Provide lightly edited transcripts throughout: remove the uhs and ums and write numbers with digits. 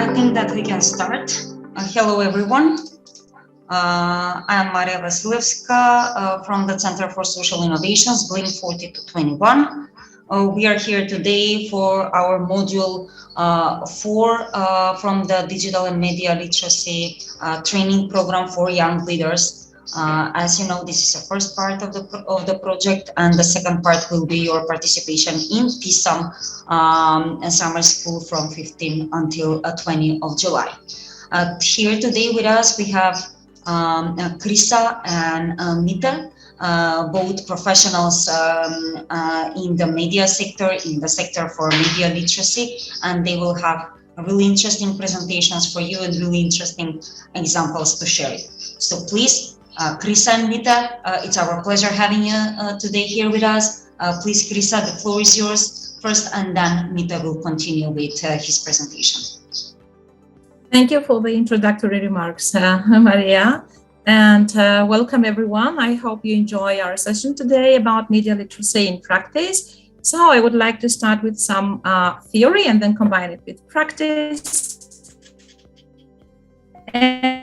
I think that we can start. Hello, everyone. I am Maria Vasilevska from the Center for Social Innovations, Blink 40 to 21. We are here today for our module 4 from the Digital and Media Literacy training program for young leaders. As you know, this is the first part of the project, and the second part will be your participation in PSAM summer school from 15 until 20 of July. Here today with us we have Krisa and Mita, both professionals in the media sector, in the sector for media literacy, and they will have really interesting presentations for you and really interesting examples to share. So please, Krisa and Mita, it's our pleasure having you today here with us. Please, Krisa, the floor is yours first, and then Mita will continue with his presentation. Thank you for the introductory remarks, Maria, and welcome everyone. I hope you enjoy our session today about media literacy in practice. So I would like to start with some theory and then combine it with practice. And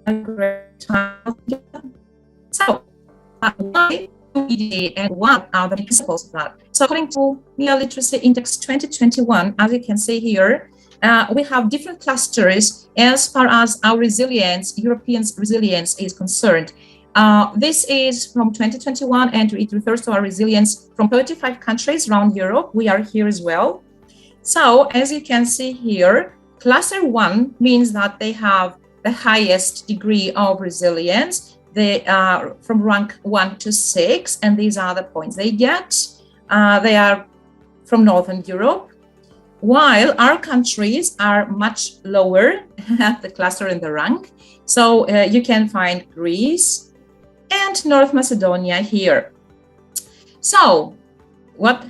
a great time. So why media and what are the principles of that? So according to Media Literacy Index 2021, as you can see here, we have different clusters as far as our resilience, Europeans' resilience is concerned. This is from 2021 and it refers to our resilience from 35 countries around Europe. We are here as well. So as you can see here, cluster 1 means that they have the highest degree of resilience. They are from rank 1 to 6, and these are the points they get. They are from Northern Europe, while our countries are much lower at the cluster and the rank. So you can find Greece and North Macedonia here. So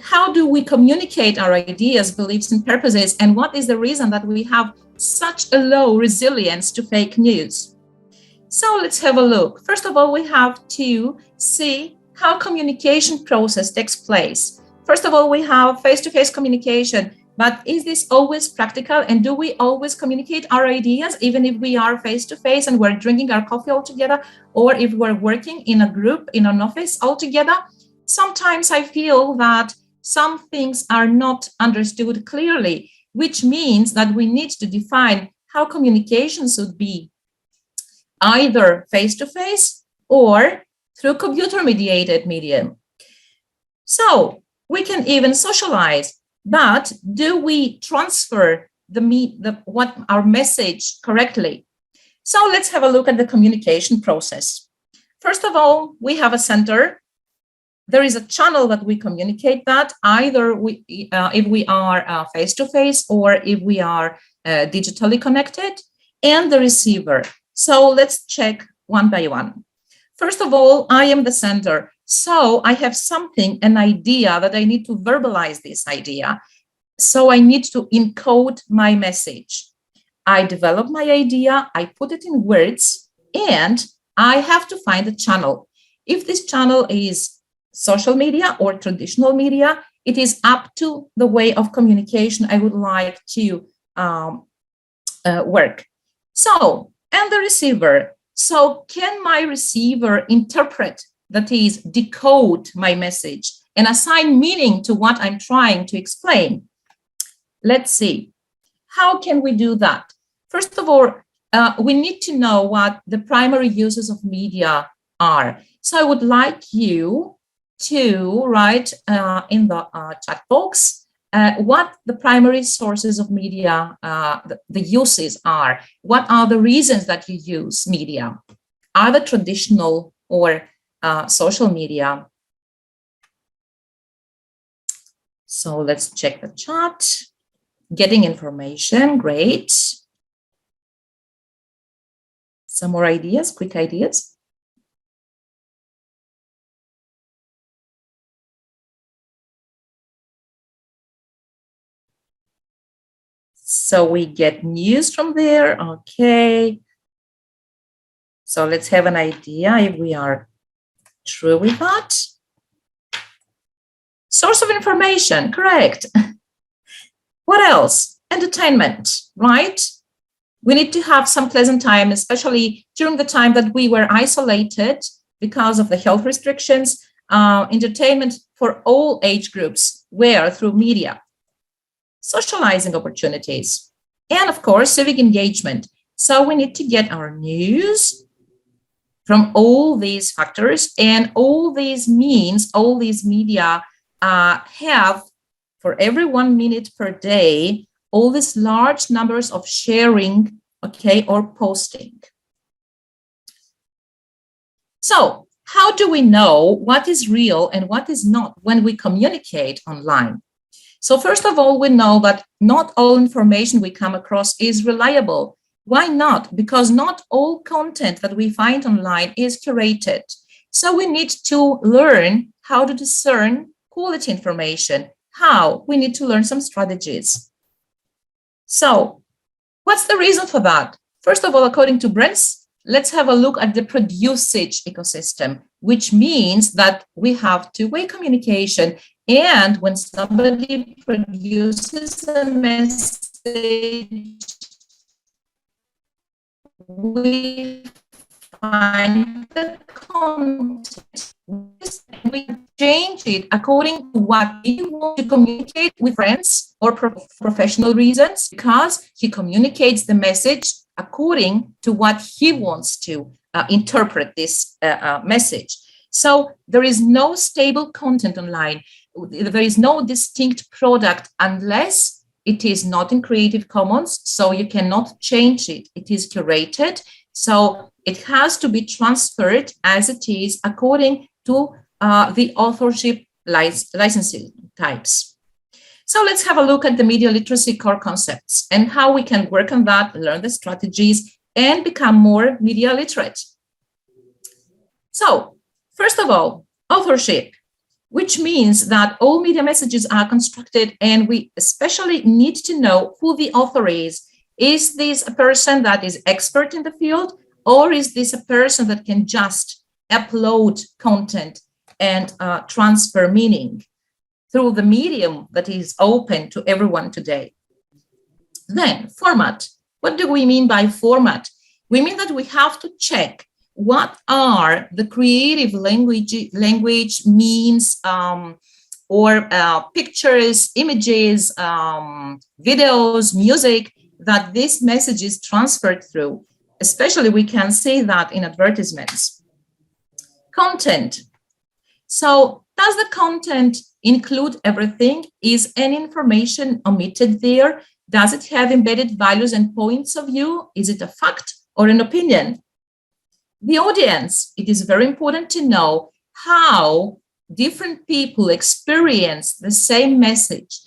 how do we communicate our ideas, beliefs, and purposes, and what is the reason that we have such a low resilience to fake news? So let's have a look. First of all, we have to see how communication process takes place. First of all, we have face-to-face communication, but is this always practical? And do we always communicate our ideas, even if we are face-to-face and we're drinking our coffee all together, or if we're working in a group, in an office all together? Sometimes I feel that some things are not understood clearly, which means that we need to define how communication should be, either face-to-face or through computer-mediated medium. So we can even socialize, but do we transfer what our message correctly? So let's have a look at the communication process. First of all, we have a center. There is a channel that we communicate that, either if we are face-to-face or if we are digitally connected, and the receiver. So let's check one by one. First of all, I am the sender. So I have something, an idea that I need to verbalize this idea. So I need to encode my message. I develop my idea, I put it in words, and I have to find a channel. If this channel is social media or traditional media, it is up to the way of communication I would like to work. So, and the receiver. So can my receiver interpret, that is, decode my message and assign meaning to what I'm trying to explain? Let's see. How can we do that? First of all, we need to know what the primary uses of media are. So I would like you to write in the chat box what the primary sources of media, the uses are. What are the reasons that you use media? Either traditional or social media. So let's check the chat. Getting information, great. Some more ideas, quick ideas. So we get news from there, okay. So let's have an idea if we are true with that. Source of information, correct. What else? Entertainment, right? We need to have some pleasant time, especially during the time that we were isolated because of the health restrictions. Entertainment for all age groups were through media. Socializing opportunities, and of course, civic engagement. So we need to get our news from all these factors, and all these means, all these media have, for every 1 minute per day, all these large numbers of sharing, okay, or posting. So how do we know what is real and what is not when we communicate online? So first of all, we know that not all information we come across is reliable. Why not? Because not all content that we find online is curated. So we need to learn how to discern quality information. How? We need to learn some strategies. So what's the reason for that? First of all, according to Brent's, let's have a look at the producage ecosystem, which means that we have two-way communication. And when somebody produces a message, we find the content. We change it according to what he wants to communicate with friends or professional reasons, because he communicates the message according to what he wants to interpret this message. So there is no stable content online. There is no distinct product unless it is not in Creative Commons, so you cannot change it. It is curated, so it has to be transferred as it is according to the authorship licensing types. So let's have a look at the media literacy core concepts and how we can work on that, learn the strategies, and become more media literate. So first of all, authorship, which means that all media messages are constructed, and we especially need to know who the author is. Is this a person that is expert in the field, or is this a person that can just upload content and transfer meaning through the medium that is open to everyone today? Then format. What do we mean by format? We mean that we have to check what are the creative language means or pictures, images, videos, music that this message is transferred through. Especially we can see that in advertisements. Content. So does the content include everything? Is any information omitted there? Does it have embedded values and points of view? Is it a fact or an opinion? The audience, it is very important to know how different people experience the same message.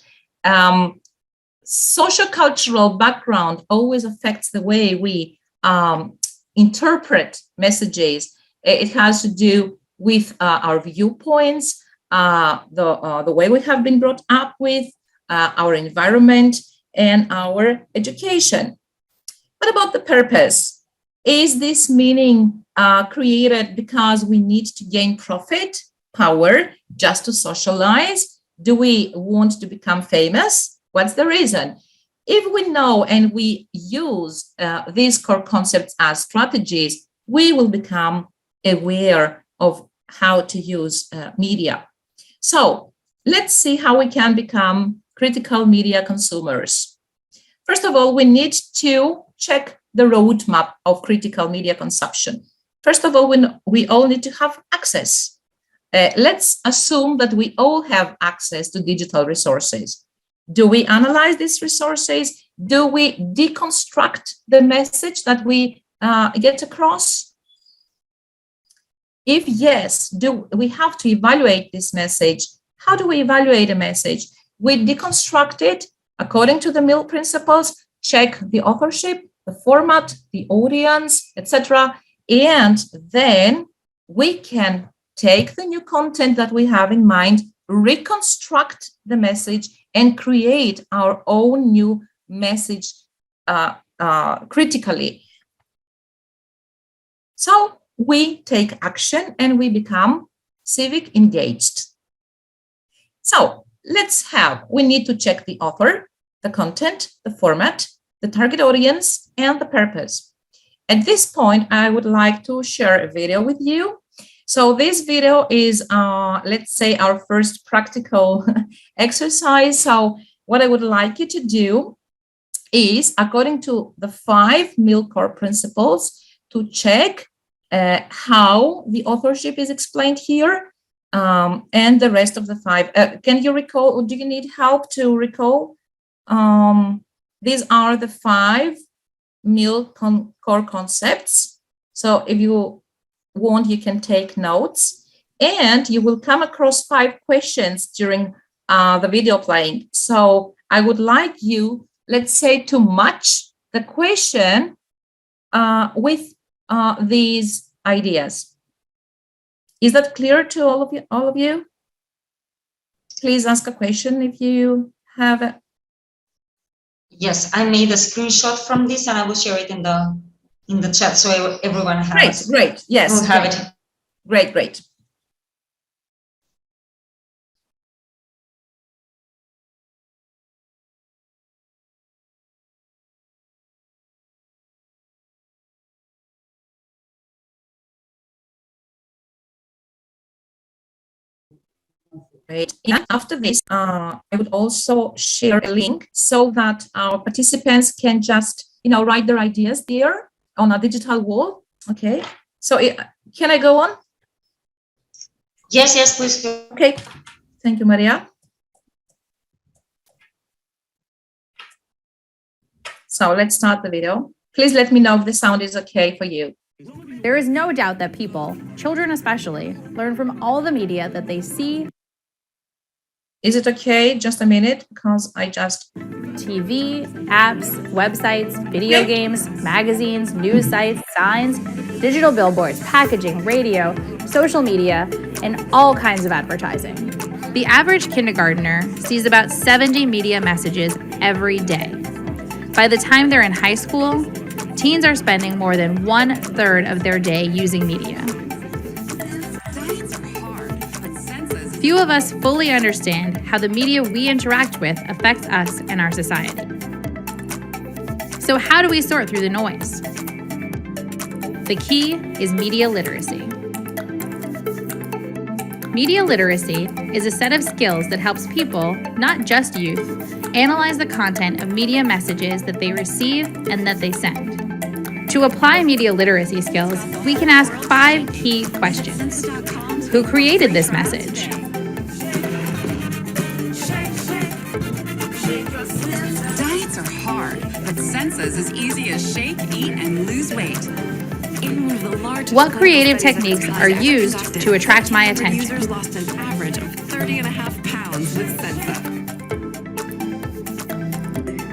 Social-cultural background always affects the way we interpret messages. It has to do with our viewpoints, the way we have been brought up with, our environment, and our education. What about the purpose? Is this meaning created because we need to gain profit, power, just to socialize? Do we want to become famous? What's the reason? If we know and we use these core concepts as strategies, we will become aware of how to use media. So let's see how we can become critical media consumers. First of all, we need to check the roadmap of critical media consumption. First of all, we all need to have access. Let's assume that we all have access to digital resources. Do we analyze these resources? Do we deconstruct the message that we get across? If yes, do we have to evaluate this message? How do we evaluate a message? We deconstruct it according to the Mill principles, check the authorship, the format, the audience, etc. And then we can take the new content that we have in mind, reconstruct the message, and create our own new message critically. So we take action and we become civic engaged. So we need to check the author, the content, the format, the target audience, and the purpose. At this point, I would like to share a video with you. So this video is, let's say, our first practical exercise. So what I would like you to do is, according to the 5 Mill core principles, to check how the authorship is explained here, and the rest of the 5. Can you recall, or do you need help to recall? These are the 5 Mill core concepts. So if you want, you can take notes, and you will come across 5 questions during the video playing. So I would like you, let's say, to match the question with these ideas. Is that clear to all of you? Please ask a question if you have it. Yes, I made a screenshot from this, and I will share it in the chat so everyone has. Great. Yes, will have it. Great. Great. And after this, I would also share a link so that our participants can just, write their ideas there on a digital wall. Okay. So can I go on? Yes, please. Okay. Thank you, Maria. So let's start the video. Please let me know if the sound is okay for you. There is no doubt that people, children especially, learn from all the media that they see. Is it okay? Just a minute, because I just... TV, apps, websites, video games, magazines, news sites, signs, digital billboards, packaging, radio, social media, and all kinds of advertising. The average kindergartner sees about 70 media messages every day. By the time they're in high school, teens are spending more than 1/3 of their day using media. Few of us fully understand how the media we interact with affects us and our society. So how do we sort through the noise? The key is media literacy. Media literacy is a set of skills that helps people, not just youth, analyze the content of media messages that they receive and that they send. To apply media literacy skills, we can ask 5 key questions. Who created this message? Diets are hard, but Sensa's as easy as shake, eat, and lose weight. What creative techniques are used to attract my attention? Users lost an average of 30.5 pounds with Sensa.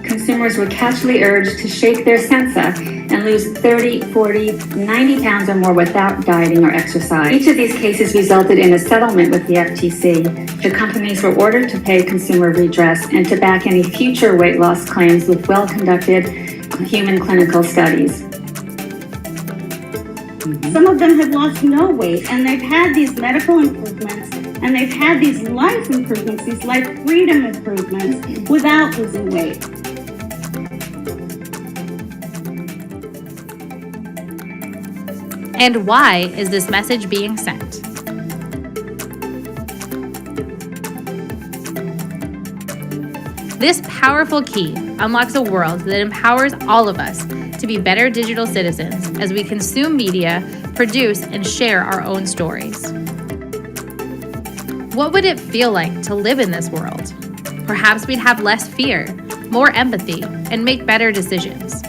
Consumers were casually urged to shake their Sensa and lose 30, 40, 90 pounds or more without dieting or exercise. Each of these cases resulted in a settlement with the FTC. The companies were ordered to pay consumer redress and to back any future weight loss claims with well-conducted human clinical studies. Some of them have lost no weight, and they've had these medical improvements, and they've had these life improvements, these life freedom improvements without losing weight. And why is this message being sent? This powerful key unlocks a world that empowers all of us to be better digital citizens as we consume media, produce, and share our own stories. What would it feel like to live in this world? Perhaps we'd have less fear, more empathy, and make better decisions.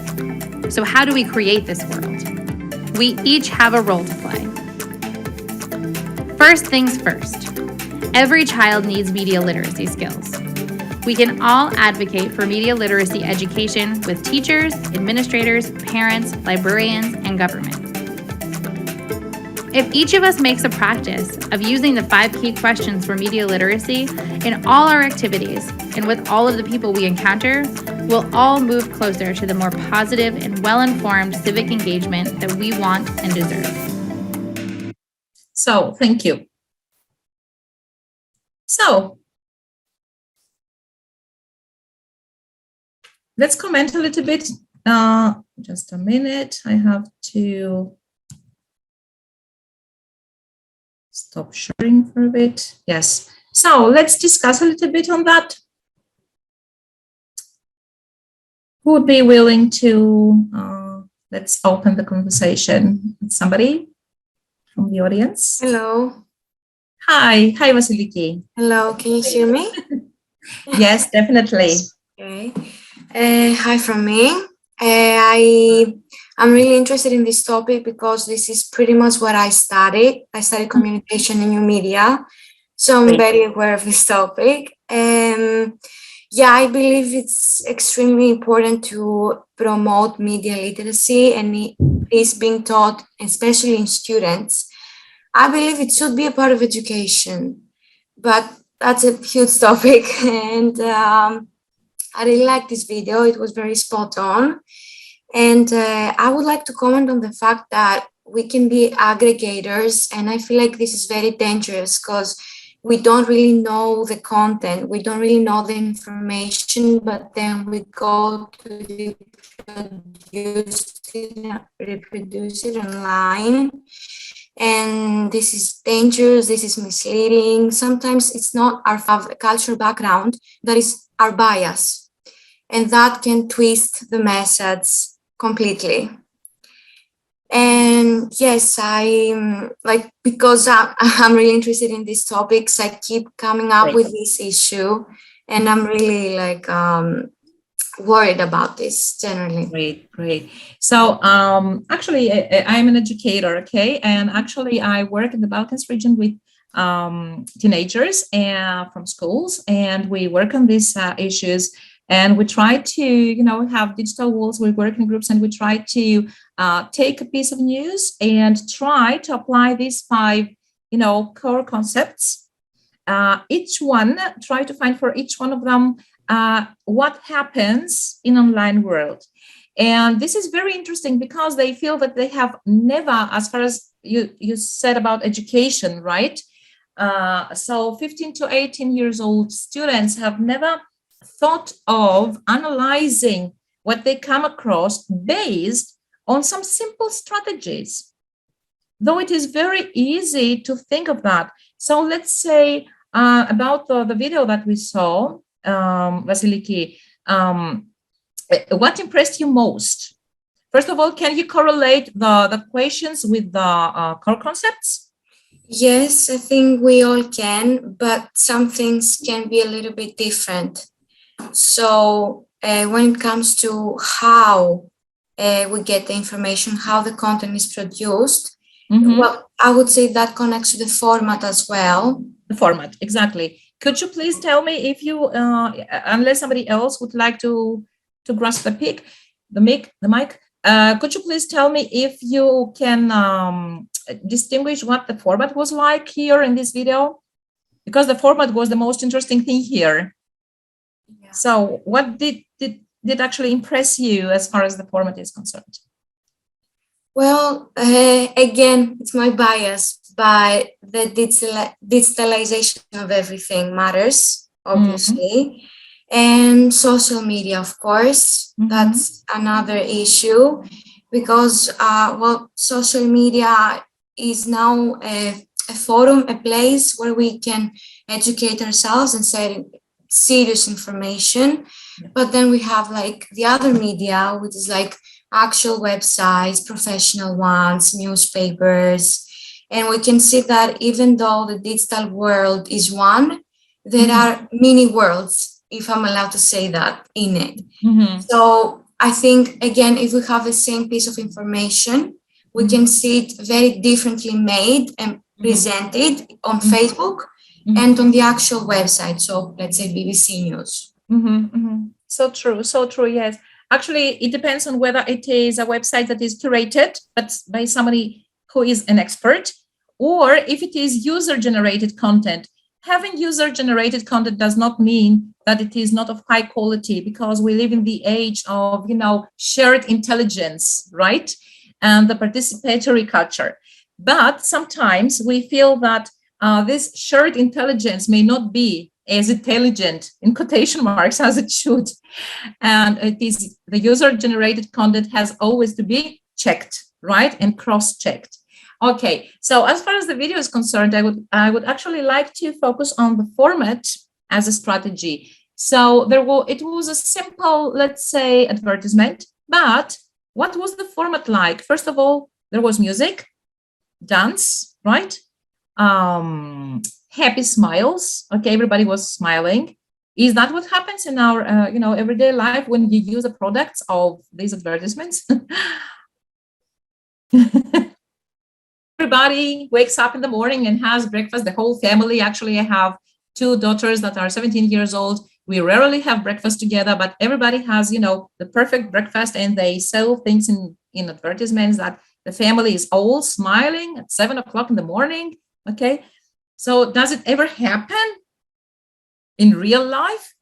So how do we create this world? We each have a role to play. First things first, every child needs media literacy skills. We can all advocate for media literacy education with teachers, administrators, parents, librarians, and government. If each of us makes a practice of using the 5 key questions for media literacy in all our activities and with all of the people we encounter, we'll all move closer to the more positive and well-informed civic engagement that we want and deserve. So, thank you. So, let's comment a little bit. Just a minute. I have to stop sharing for a bit. Yes. So let's discuss a little bit on that. Who would be willing to, let's open the conversation. Somebody from the audience? Hello. Hi, Vasiliki. Hello, can you hear me? Yes, definitely. Okay. Hi from me. I'm really interested in this topic because this is pretty much what I studied. I studied communication and new media, so I'm very aware of this topic. Yeah, I believe it's extremely important to promote media literacy, and it is being taught, especially in students. I believe it should be a part of education, but that's a huge topic. And I really like this video. It was very spot on. And I would like to comment on the fact that we can be aggregators. And I feel like this is very dangerous because we don't really know the content. We don't really know the information, but then we go to reproduce it online. And this is dangerous, this is misleading. Sometimes it's not our cultural background, that is our bias. And that can twist the message completely. And yes, because I'm really interested in these topics, I keep coming up with this issue. And I'm really worried about this generally. Great. So actually, I'm an educator, okay? And actually, I work in the Balkans region with teenagers and from schools, and we work on these issues. And we try to, have digital walls. We work in groups, and we try to take a piece of news and try to apply these 5, core concepts. Each one, try to find for each one of them what happens in online world. And this is very interesting because they feel that they have never, as far as you said about education, right? So 15 to 18 years old students have never thought of analyzing what they come across based on some simple strategies, though it is very easy to think of that. So let's say about the video that we saw, Vasiliki, what impressed you most? First of all, can you correlate the questions with the core concepts? Yes, I think we all can, but some things can be a little bit different. So when it comes to how we get the information, how the content is produced, well, I would say that connects to the format as well. The format, exactly. Could you please tell me if you, unless somebody else would like to grasp the mic, could you please tell me if you can distinguish what the format was like here in this video? Because the format was the most interesting thing here. Yeah. So what did actually impress you as far as the format is concerned? Well, again, it's my bias, but the digitalization of everything matters, obviously. And social media, of course, that's another issue because, social media is now a forum, a place where we can educate ourselves and say serious information. But then we have the other media, which is actual websites, professional ones, newspapers. And we can see that even though the digital world is one, there are many worlds, if I'm allowed to say that, in it. So I think, again, if we have the same piece of information, we can see it very differently made and presented on Facebook and on the actual website. So let's say BBC News. So true, yes. Actually, it depends on whether it is a website that is curated, but by somebody who is an expert, or if it is user-generated content. Having user-generated content does not mean that it is not of high quality, because we live in the age of, shared intelligence, right? And the participatory culture. But sometimes we feel that this shared intelligence may not be as intelligent, in quotation marks, as it should. And it is the user-generated content has always to be checked, right, and cross-checked. Okay, so as far as the video is concerned, I would actually like to focus on the format as a strategy. So it was a simple, let's say, advertisement, but what was the format like? First of all, there was music, dance, right? Happy smiles. Okay, everybody was smiling. Is that what happens in our, everyday life when you use the products of these advertisements? Everybody wakes up in the morning and has breakfast. The whole family. Actually, I have 2 daughters that are 17 years old. We rarely have breakfast together, but everybody has, the perfect breakfast, and they sell things in advertisements that the family is all smiling at 7 o'clock in the morning. Okay, so does it ever happen in real life?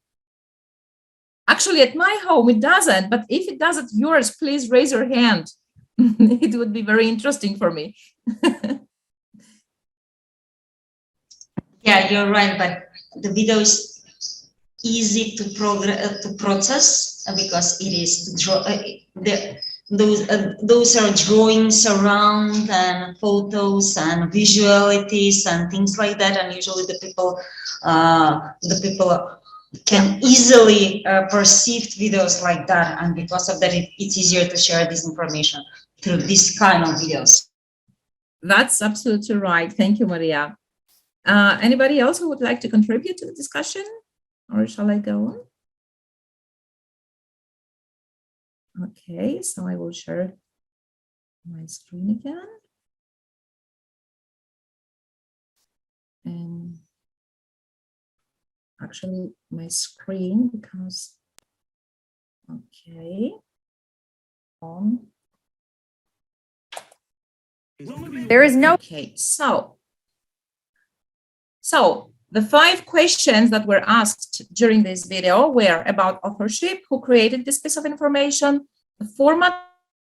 Actually, at my home, it doesn't. But if it does at yours, please raise your hand. It would be very interesting for me. Yeah, you're right, but the video is easy to process because it is those are drawings around and photos and visualities and things like that, and usually the people can easily perceive videos like that, and because of that, it's easier to share this information through this kind of videos. That's absolutely right. Thank you, Maria. Anybody else who would like to contribute to the discussion, or shall I go on? Okay, so I will share my screen again. And actually my screen, because, okay, on. There is no. Okay, so the 5 questions that were asked during this video were about authorship, who created this piece of information, the format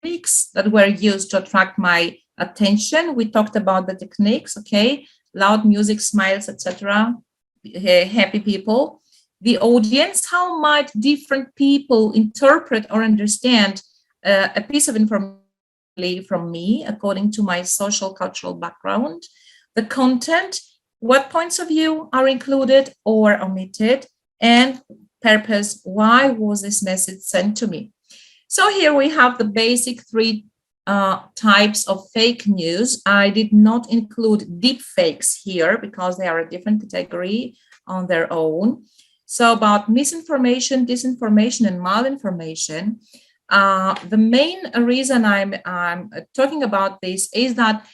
techniques that were used to attract my attention. We talked about the techniques, okay, loud music, smiles, etc., happy people. The audience, how might different people interpret or understand a piece of information from me according to my social cultural background. The content, what points of view are included or omitted, and purpose, why was this message sent to me? So here we have the basic 3 types of fake news. I did not include deep fakes here because they are a different category on their own. So about misinformation, disinformation, and malinformation, the main reason I'm talking about this is that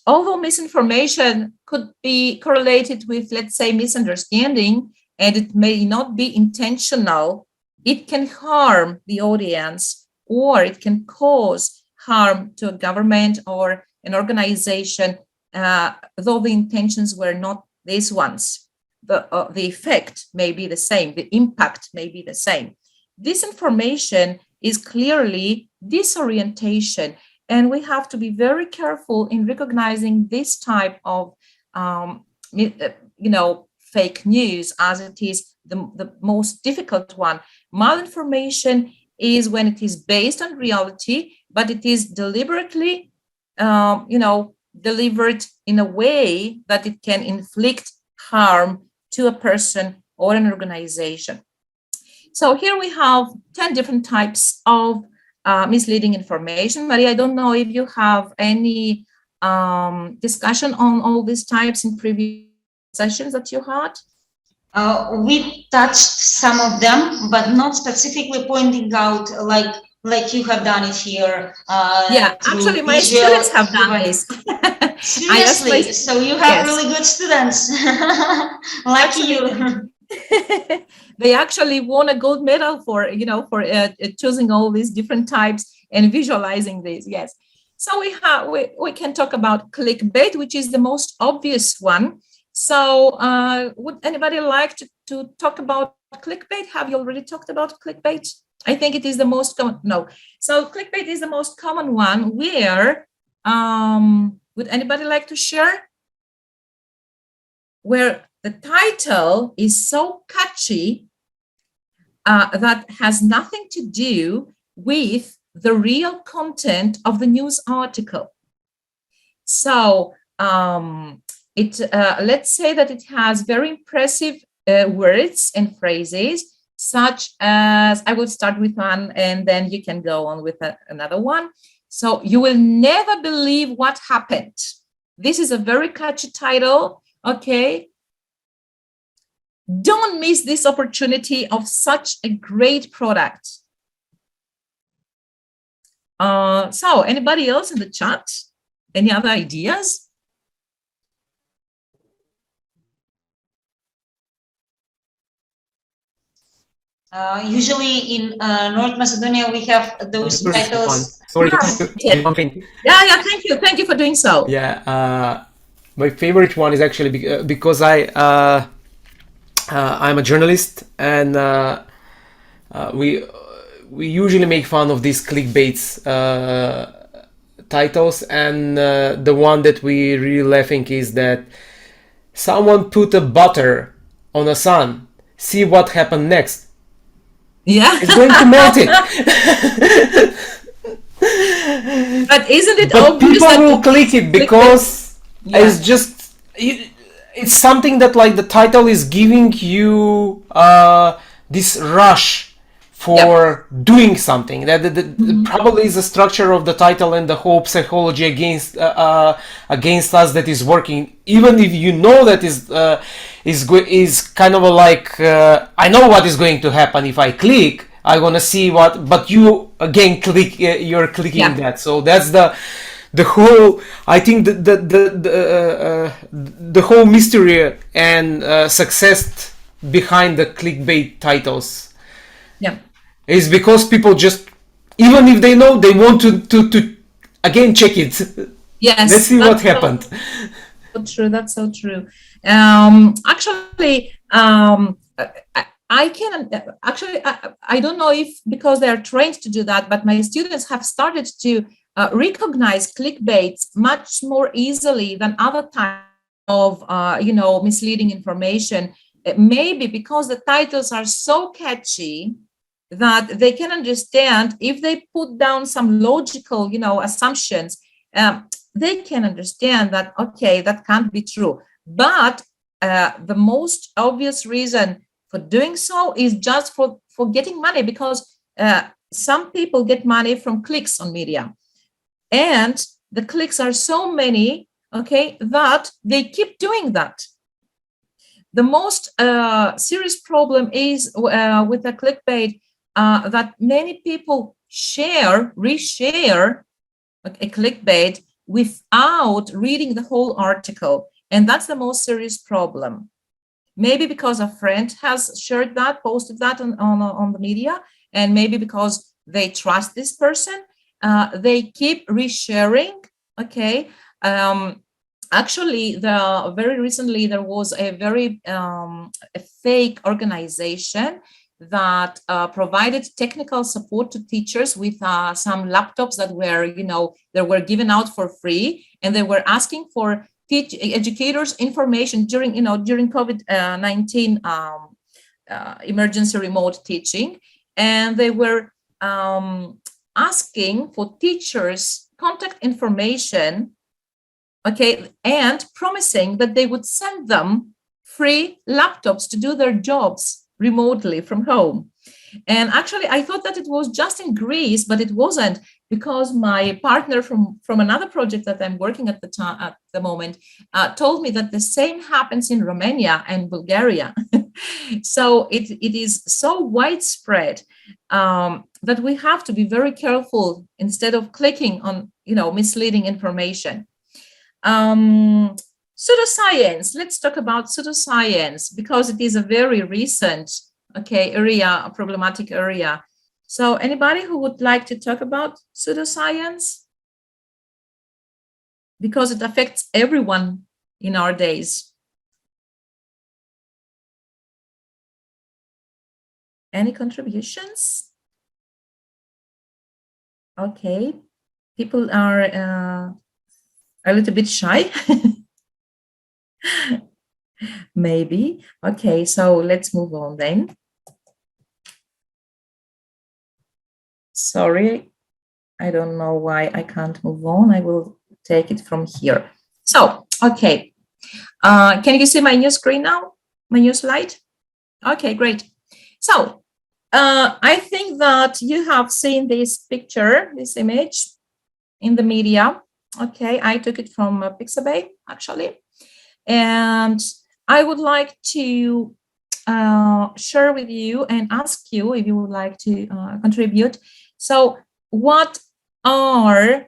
although misinformation could be correlated with, let's say, misunderstanding, and it may not be intentional, it can harm the audience, or it can cause harm to a government or an organization, though the intentions were not these ones. The effect may be the same, the impact may be the same. Disinformation is clearly disorientation, and we have to be very careful in recognizing this type of, fake news, as it is the most difficult one. Malinformation is when it is based on reality, but it is deliberately, delivered in a way that it can inflict harm to a person or an organization. So here we have 10 different types of misleading information. Maria, I don't know if you have any discussion on all these types in previous sessions that you had. We touched some of them, but not specifically pointing out like you have done it here. Yeah, actually my students have done this. Seriously, so you have really good students. Lucky you. They actually won a gold medal for choosing all these different types and visualizing these. Yes. So we can talk about clickbait, which is the most obvious one. So would anybody like to talk about clickbait? Have you already talked about clickbait? I think it is the most common. No. So clickbait is the most common one. Where would anybody like to share? Where the title is so catchy that has nothing to do with the real content of the news article. So let's say that it has very impressive words and phrases, such as, I will start with one and then you can go on with another one. So, you will never believe what happened. This is a very catchy title, okay? Don't miss this opportunity of such a great product. So, anybody else in the chat? Any other ideas? Usually in North Macedonia, we have those titles. Sorry. Yeah, thank you for doing so. Yeah, my favorite one is actually because I'm a journalist, and we usually make fun of these clickbaits titles, and the one that we really laughing is that someone put a butter on a sun. See what happened next. Yeah, it's going to melt it. But isn't it but obvious people that will click it because it's just it's something that, like, the title is giving you this rush for doing something. That probably is the structure of the title and the whole psychology against us that is working. Even if you know that is kind of like I know what is going to happen if I click. I want to see what, but you again click. You're clicking that. So that's the whole. I think the whole mystery and success behind the clickbait titles. Yeah. Is because people just, even if they know, they want to again check it. Yes. Let's see what happened. So true. That's so true. Actually, I don't know if because they are trained to do that, but my students have started to recognize clickbaits much more easily than other types of misleading information. Maybe because the titles are so catchy that they can understand. If they put down some logical, assumptions, they can understand that, okay, that can't be true. But the most obvious reason for doing so is just for getting money, because some people get money from clicks on media, and the clicks are so many, okay, that they keep doing that. The most serious problem is with the clickbait that many people reshare a clickbait without reading the whole article. And that's the most serious problem. Maybe because a friend has shared that, posted that on the media, and maybe because they trust this person, they keep resharing, okay? Actually, very recently, there was a very a fake organization that provided technical support to teachers with some laptops that were given out for free, and they were asking for educators information during COVID-19 emergency remote teaching, and they were asking for teachers' contact information, okay, and promising that they would send them free laptops to do their jobs remotely from home. And actually, I thought that it was just in Greece, but it wasn't, because my partner from another project that I'm working at the moment told me that the same happens in Romania and Bulgaria. So it is so widespread that we have to be very careful instead of clicking on misleading information. Pseudoscience. Let's talk about pseudoscience, because it is a very recent, a problematic area. So anybody who would like to talk about pseudoscience? Because it affects everyone in our days. Any contributions? Okay, people are a little bit shy. maybe. Okay, so let's move on then. Sorry, I don't know why I can't move on. I will take it from here. So, okay. Can you see my new screen now? My new slide? Okay, great. So, I think that you have seen this picture, this image in the media. Okay, I took it from Pixabay, actually. And I would like to share with you and ask you if you would like to contribute. So what are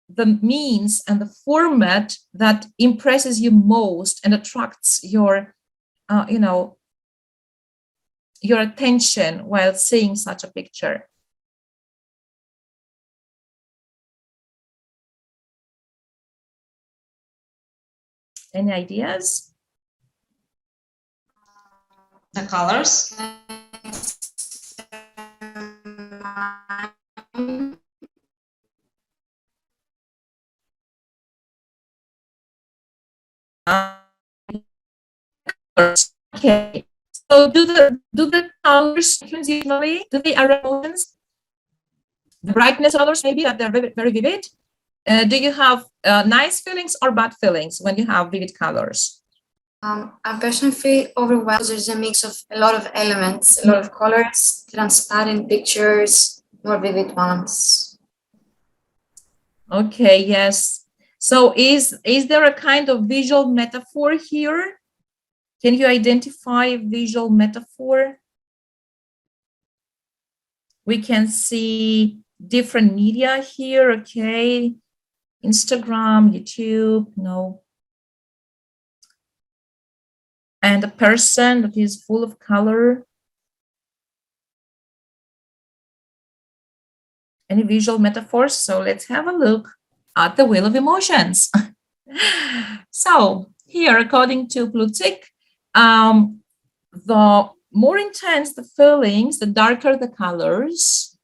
the means and the format that impresses you most and attracts your, your attention while seeing such a picture? Any ideas? The colors. Okay. So do the colors usually, do they arouse emotions? The brightness colors, maybe that they're very, very vivid. Do you have nice feelings or bad feelings when you have vivid colors? I personally feel overwhelmed. There's a mix of a lot of elements, a lot of colors, transparent pictures, more vivid ones. Okay, yes. So is there a kind of visual metaphor here? Can you identify a visual metaphor? We can see different media here, okay? Instagram, YouTube, no. And a person that is full of color. Any visual metaphors? So let's have a look at the wheel of emotions. So here, according to Plutik, the more intense the feelings, the darker the colors,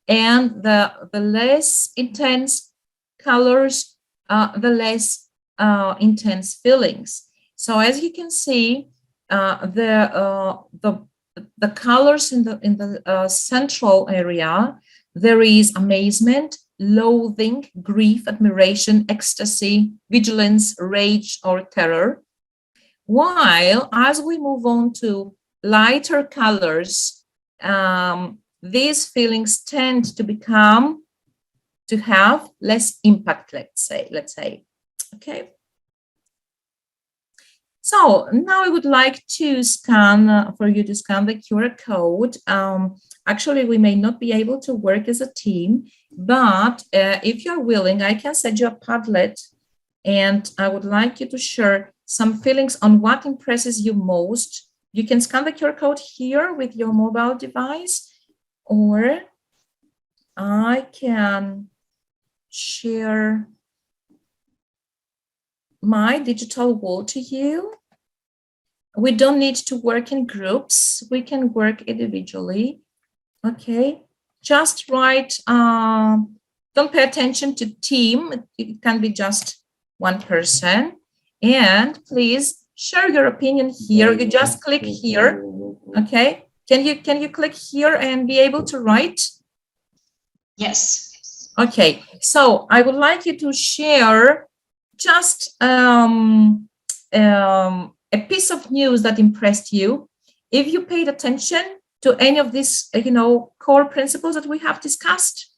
and the less intense colors, the less intense feelings. So as you can see, the colors in the central area, there is amazement, loathing, grief, admiration, ecstasy, vigilance, rage, or terror. While as we move on to lighter colors, these feelings tend to have less impact, let's say. Okay. So now I would like to scan, for you to scan the QR code. Actually, we may not be able to work as a team, but if you're willing, I can send you a Padlet, and I would like you to share some feelings on what impresses you most. You can scan the QR code here with your mobile device, or I can share my digital wall to you. We don't need to work in groups. We can work individually. Okay, just write, don't pay attention to team. It can be just one person. And please share your opinion here. You just click here. Okay, can you click here and be able to write? Yes. Okay, so I would like you to share just a piece of news that impressed you. If you paid attention to any of these, core principles that we have discussed,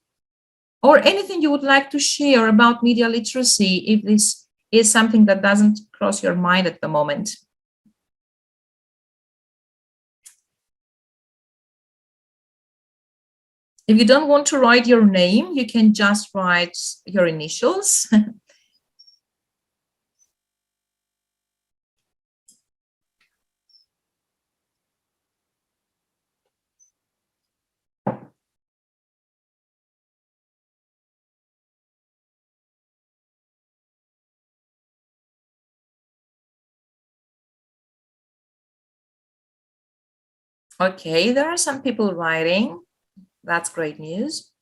or anything you would like to share about media literacy, if this is something that doesn't cross your mind at the moment. If you don't want to write your name, you can just write your initials. Okay, there are some people writing. That's great news.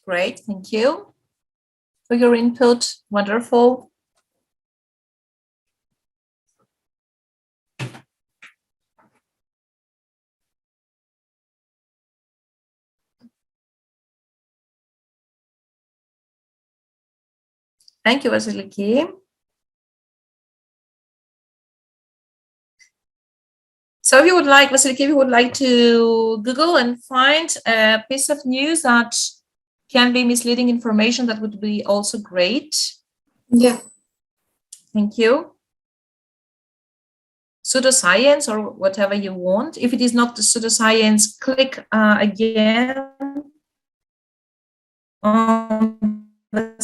Great, thank you for your input. Wonderful. Thank you, Vasiliki. So if you would like, Vasiliki, if you would like to Google and find a piece of news that can be misleading information, that would be also great. Yeah. Thank you. Pseudoscience or whatever you want. If it is not the pseudoscience, click again on the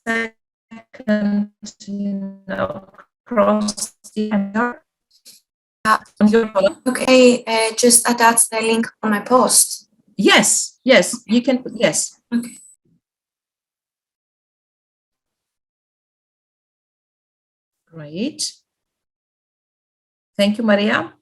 second, across the enter. Okay, just attach the link on my post. Yes, yes, you can, yes. Okay. Great. Thank you, Maria.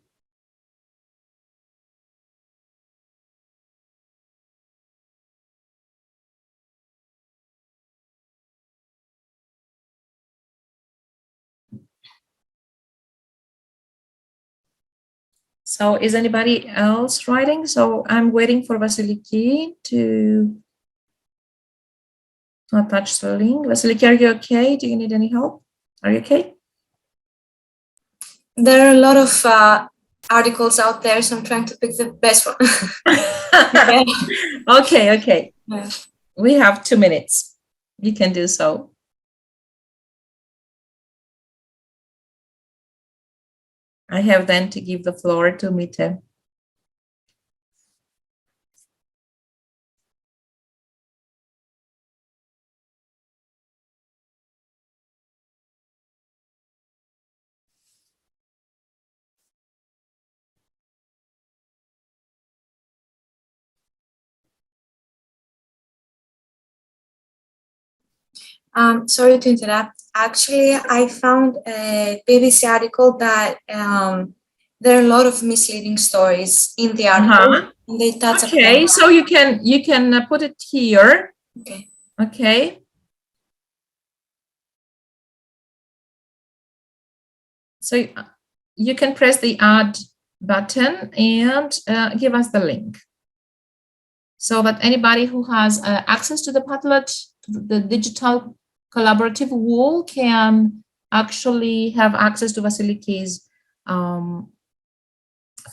So is anybody else writing? So I'm waiting for Vasiliki to attach the link. Vasiliki, are you okay? Do you need any help? Are you okay? There are a lot of articles out there, so I'm trying to pick the best one. Okay, okay. Yeah. We have 2 minutes. You can do so. I have then to give the floor to Mite. Sorry to interrupt. Actually, I found a BBC article that there are a lot of misleading stories in the article. And they touch Okay, upon. so you can put it here. Okay. Okay. So you can press the add button and give us the link, so that anybody who has access to the Padlet, the digital collaborative wall, can actually have access to Vasiliki's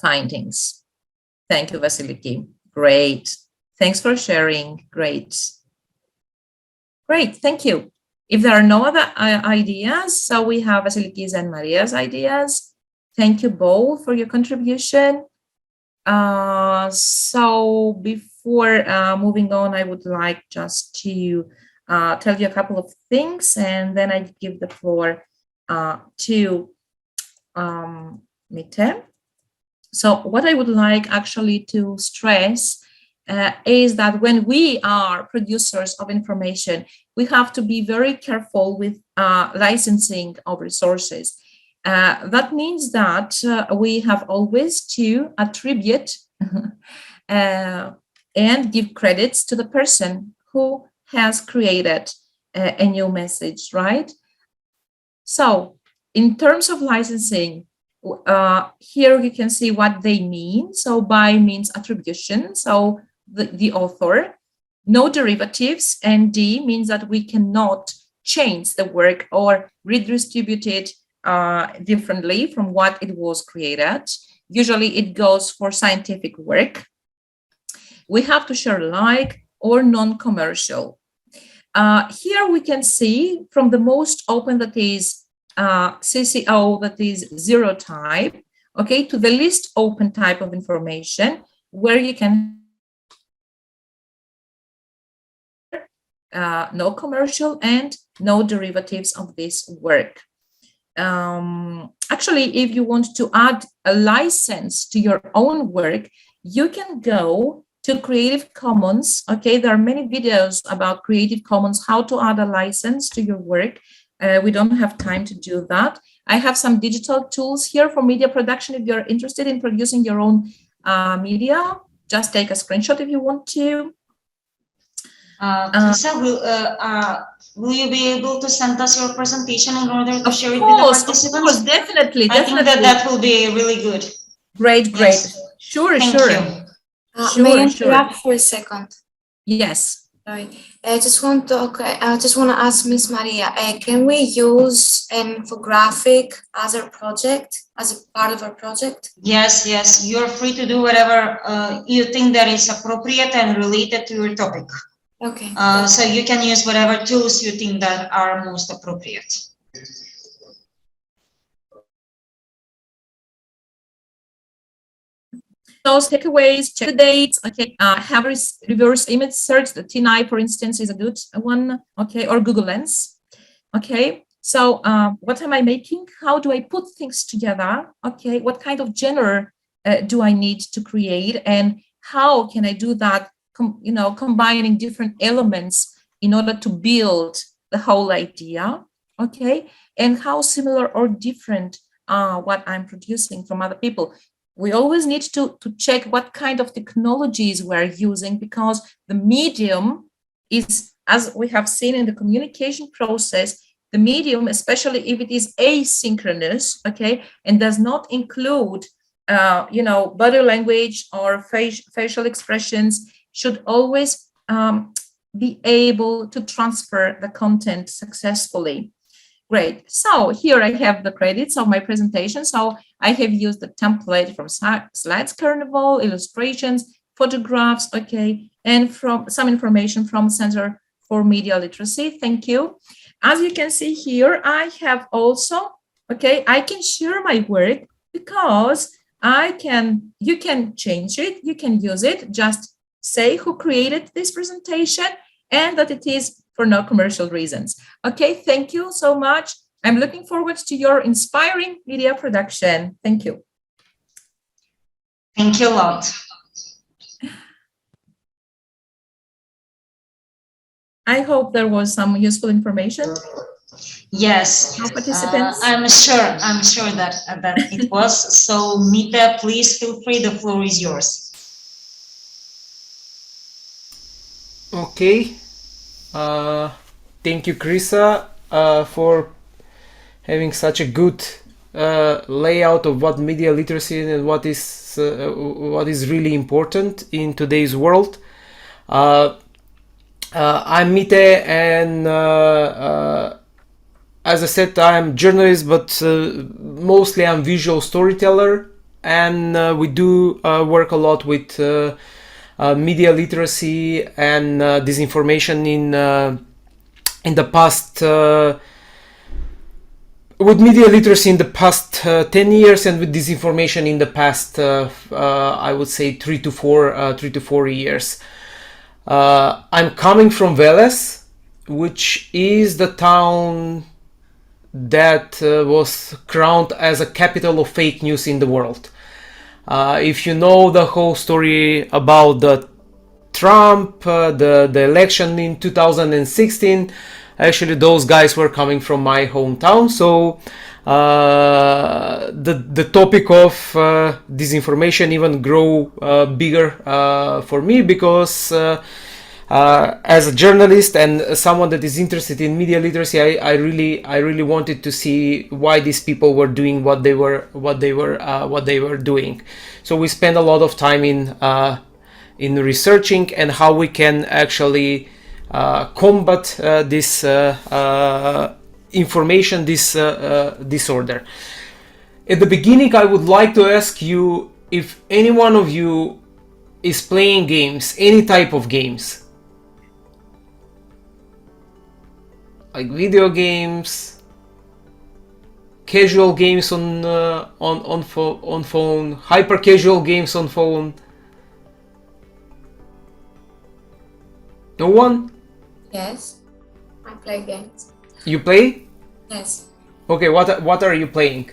findings. Thank you, Vasiliki. Great. Thanks for sharing. Great. Great, thank you. If there are no other ideas, so we have Vasiliki's and Maria's ideas. Thank you both for your contribution. So before moving on, I would like just to tell you a couple of things, and then I give the floor to Mite. So what I would like actually to stress is that when we are producers of information, we have to be very careful with licensing of resources. That means that we have always to attribute and give credits to the person who has created a new message, right? So in terms of licensing, here you can see what they mean. So by means attribution, so the author. No derivatives, and D means that we cannot change the work or redistribute it differently from what it was created. Usually it goes for scientific work. We have to share alike or non-commercial. Here we can see from the most open, that is CCO, that is 0 type, okay, to the least open type of information, where you can no commercial and no derivatives of this work. Actually, if you want to add a license to your own work, you can go to Creative Commons. Okay, there are many videos about Creative Commons, how to add a license to your work. We don't have time to do that, I have some digital tools here for media production. If you're interested in producing your own media, just take a screenshot if you want to. Lisa, will you be able to send us your presentation in order to share it with the participants? Of course, definitely. I think that will be really good. Great. Yes. Sure. Thank you. May I interrupt for a second? Yes. Sorry. I just want to ask Miss Maria, can we use an infographic as a project, as a part of our project? Yes, you're free to do whatever you think that is appropriate and related to your topic. Okay. So you can use whatever tools you think that are most appropriate. Those takeaways, check the dates, okay, have a reverse image search. The T9, for instance, is a good one, okay, or Google Lens, okay. So what am I making? How do I put things together? Okay, what kind of genre do I need to create, and how can I do that, combining different elements in order to build the whole idea, okay, and how similar or different what I'm producing from other people. We always need to check what kind of technologies we're using, because the medium is, as we have seen in the communication process, the medium, especially if it is asynchronous, okay, and does not include, body language or facial expressions, should always be able to transfer the content successfully. Great. So here I have the credits of my presentation. So I have used the template from Slides Carnival, illustrations, photographs, okay, and from some information from Center for Media Literacy. Thank you. As you can see here, I have also, okay, I can share my work because you can change it, you can use it, just say who created this presentation and that it is for no commercial reasons. Okay, thank you so much. I'm looking forward to your inspiring media production. Thank you. Thank you a lot. I hope there was some useful information. Yes, participants. I'm sure that it was. So Mita, please feel free. The floor is yours. Okay. Thank you, Krisa, for having such a good layout of what media literacy and what is really important in today's world. I'm Mite, and as I said, I'm journalist, but mostly I'm visual storyteller, and we do work a lot with media literacy and disinformation in the past, with media literacy in the past 10 years, and with disinformation in the past, I would say 3 to 4 years. I'm coming from Veles, which is the town that was crowned as a capital of fake news in the world. If you know the whole story about the Trump, the election in 2016, actually those guys were coming from my hometown. So the topic of disinformation even grew bigger for me, because as a journalist and someone that is interested in media literacy, I really wanted to see why these people were doing what they were doing. So we spent a lot of time in researching and how we can actually combat this information disorder. At the beginning, I would like to ask you if any one of you is playing games, any type of games, like video games, casual games on phone, hyper casual games on phone. No one? Yes, I play games. You play? Yes. Okay, what are you playing?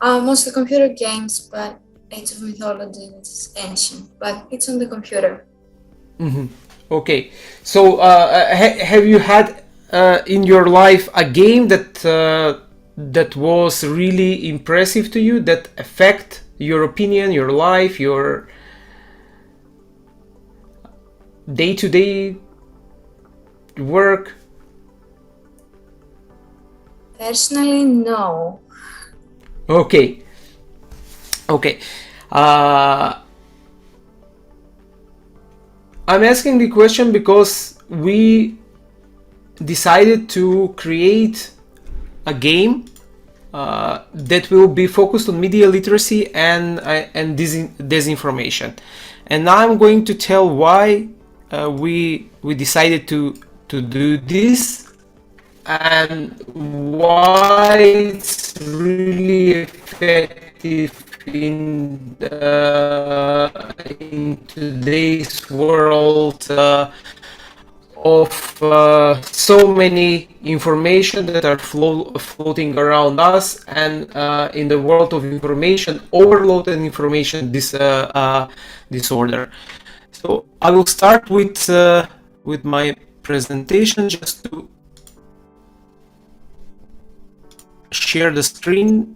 Mostly computer games, but Age of Mythology is ancient, but it's on the computer. Mm-hmm. Okay, so have you had in your life a game that that was really impressive to you, that affect your opinion, your life, your day-to-day work? Personally, no. Okay. I'm asking the question because we decided to create a game that will be focused on media literacy and disinformation, and now I'm going to tell why we decided to do this and why it's really effective in today's world of so many information that are floating around us, and in the world of information overload and information disorder. So I will start with my presentation, just to share the screen.